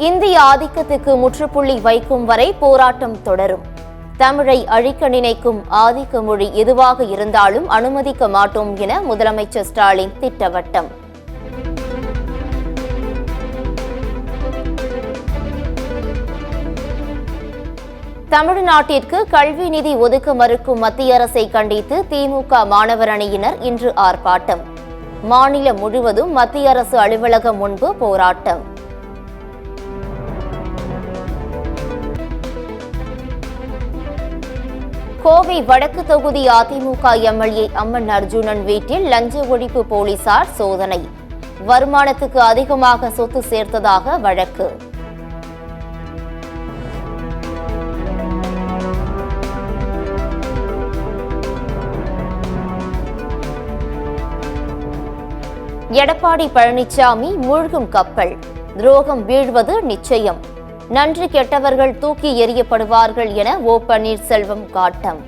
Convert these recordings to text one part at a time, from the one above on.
இந்திய ஆதிக்கத்துக்கு முற்றுப்புள்ளி வைக்கும் வரை போராட்டம் தொடரும். தமிழை அழிக்க நினைக்கும் ஆதிக்க மொழி எதுவாக இருந்தாலும் அனுமதிக்க மாட்டோம் என முதலமைச்சர் ஸ்டாலின் திட்டவட்டம். தமிழ்நாட்டிற்கு கல்வி நிதி ஒதுக்க மறுக்கும் மத்திய அரசை கண்டித்து திமுக மாணவர் அணியினர் இன்று ஆர்ப்பாட்டம். மாநிலம் முழுவதும் மத்திய அரசு அலுவலகம் முன்பு போராட்டம். கோவை வடக்கு தொகுதி அதிமுக எம்எல்ஏ அம்மன் அர்ஜுனன் வீட்டில் லஞ்ச ஒழிப்பு போலீசார் சோதனை. வருமானத்துக்கு அதிகமாக சொத்து சேர்த்ததாக வழக்கு. எடப்பாடி பழனிசாமி மூழ்கும் கப்பல், துரோகம் வீழ்வது நிச்சயம், நன்றி கெட்டவர்கள் தூக்கி எறியப்படுவார்கள் என ஓ பன்னீர்செல்வம் காட்டம்.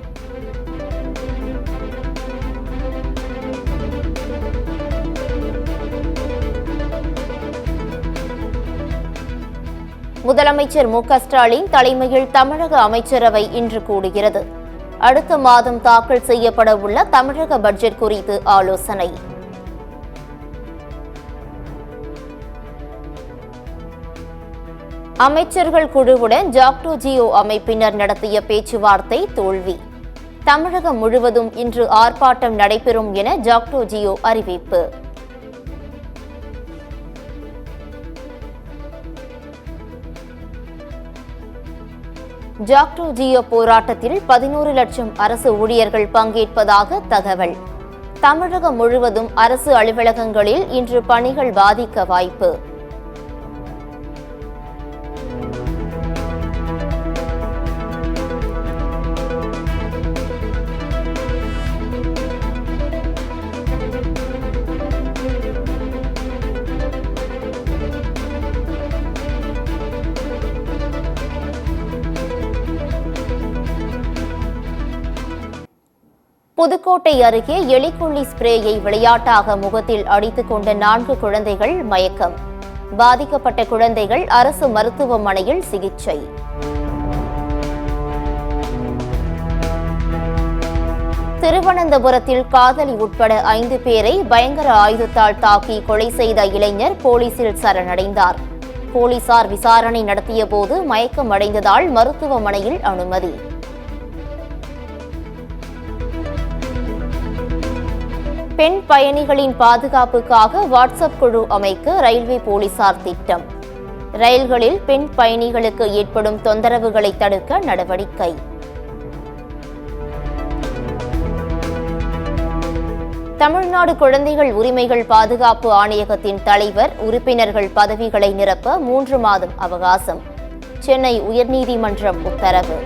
முதலமைச்சர் மு.க. ஸ்டாலின் தலைமையில் தமிழக அமைச்சரவை இன்று கூடுகிறது. அடுத்த மாதம் தாக்கல் செய்யப்பட உள்ள தமிழக பட்ஜெட் குறித்து ஆலோசனை. அமைச்சர்கள் குழுவுடன் ஜாக்டோ ஜியோ அமைப்பினர் நடத்திய பேச்சுவார்த்தை தோல்வி. தமிழகம் முழுவதும் இன்று ஆர்ப்பாட்டம் நடைபெறும் என ஜாக்டோ ஜியோ அறிவிப்பு. ஜாக்டோ ஜியோ போராட்டத்தில் 11 லட்சம் அரசு ஊழியர்கள் பங்கேற்பதாக தகவல். தமிழகம் முழுவதும் அரசு அலுவலகங்களில் இன்று பணிகள் பாதிக்க வாய்ப்பு. புதுக்கோட்டை அருகே எலிக்கொல்லி ஸ்பிரேயை விளையாட்டாக முகத்தில் அடித்துக் கொண்ட 4 குழந்தைகள் மயக்கம். பாதிக்கப்பட்ட குழந்தைகள் அரசு மருத்துவமனையில் சிகிச்சை. திருவனந்தபுரத்தில் காதலி உட்பட 5 பேரை பயங்கர ஆயுதத்தால் தாக்கி கொலை செய்த இளைஞர் போலீசில் சரணடைந்தார். போலீசார் விசாரணை நடத்திய போது மயக்கம் அடைந்ததால் மருத்துவமனையில் அனுமதி. பெண் பயணிகளின் பாதுகாப்புக்காக வாட்ஸ்அப் குழு அமைக்க ரயில்வே போலீசார் திட்டம். ரயில்களில் பெண் பயணிகளுக்கு ஏற்படும் தொந்தரவுகளை தடுக்க நடவடிக்கை. தமிழ்நாடு குழந்தைகள் உரிமைகள் பாதுகாப்பு ஆணையகத்தின் தலைவர் உறுப்பினர்கள் பதவிகளை நிரப்ப 3 மாதம் அவகாசம். சென்னை உயர்நீதிமன்றம் உத்தரவு.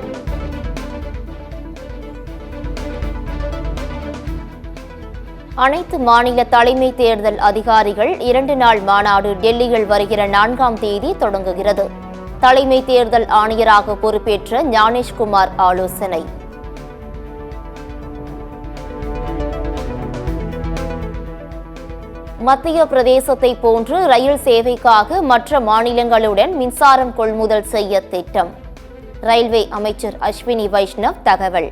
அனைத்து மாநில தலைமை தேர்தல் அதிகாரிகள் 2 நாள் மாநாடு டெல்லியில் வருகிற 4ஆம் தேதி தொடங்குகிறது. தலைமை தேர்தல் ஆணையராக பொறுப்பேற்ற ஞானேஷ்குமார் ஆலோசனை. மத்திய பிரதேசத்தை போன்று ரயில் சேவைக்காக மற்ற மாநிலங்களுடன் மின்சாரம் கொள்முதல் செய்ய திட்டம். ரயில்வே அமைச்சர் அஸ்வினி வைஷ்ணவ் தகவல்.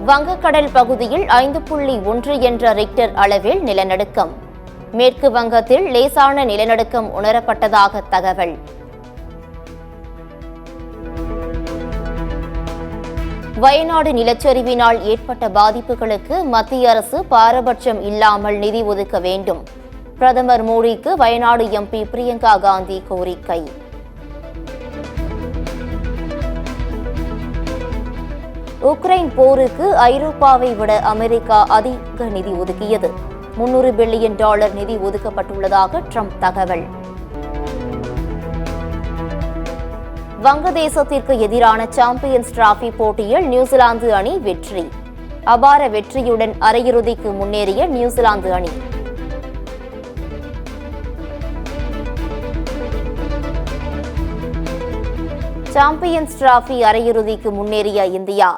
வங்கக்கடல் பகுதியில் 5.1 என்ற ரிக்டர் அளவில் நிலநடுக்கம். மேற்கு வங்கத்தில் லேசான நிலநடுக்கம் உணரப்பட்டதாக தகவல். வயநாடு நிலச்சரிவினால் ஏற்பட்ட பாதிப்புகளுக்கு மத்திய அரசு பாரபட்சம் இல்லாமல் நிதி ஒதுக்க வேண்டும். பிரதமர் மோடிக்கு வயநாடு எம்பி பிரியங்கா காந்தி கோரிக்கை. உக்ரைன் போருக்கு ஐரோப்பாவை விட அமெரிக்கா அதிக நிதி ஒதுக்கியது. $300 பில்லியன் நிதி ஒதுக்கப்பட்டுள்ளதாக ட்ரம்ப் தகவல். வங்கதேசத்திற்கு எதிரான சாம்பியன்ஸ் டிராபி போட்டியில் நியூசிலாந்து அணி வெற்றி. அபார வெற்றியுடன் அரையிறுதிக்கு முன்னேறிய நியூசிலாந்து அணி. சாம்பியன்ஸ் டிராபி அரையிறுதிக்கு முன்னேறிய இந்தியா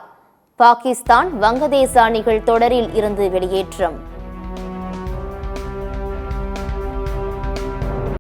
பாகிஸ்தான் வங்கதேச அணிகள் தொடரில் இருந்து வெளியேற்றம்.